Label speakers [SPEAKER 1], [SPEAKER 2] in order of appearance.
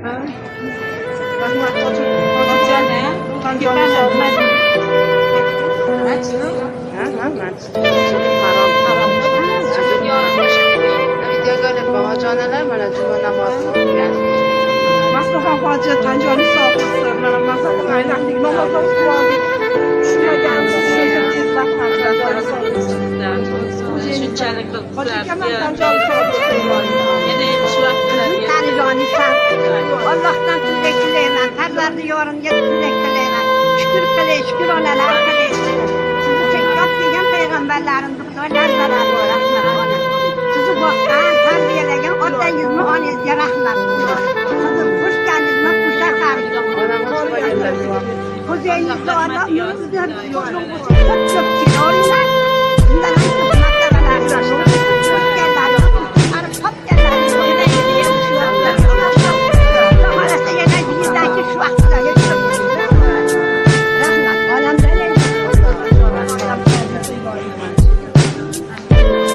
[SPEAKER 1] Rahmat Hojiona. Ruhan joni sog'mas. Videoga olib hojonalar mana juma namozini o'qigan. Maslohan hoji tan joni sog' bo'lsin. Mana masalan aylandik namozlar o'qib oldik. Shunchalik
[SPEAKER 2] Allohdan tilak tilayman, Parvardi yorimga tilak tilayman. Shukr qilay, shukronalar qilay. Sizni chekkab kelgan payg'ambarlarimni Xudodan zarari rahmat ona. Sizni boqqan, tarbiyalagan otangizmi, onangizga rahmat. Sizni qo'shganingizmi, qo'shaqar. Xo'jayingizni Alloh yo'lidan yo'lini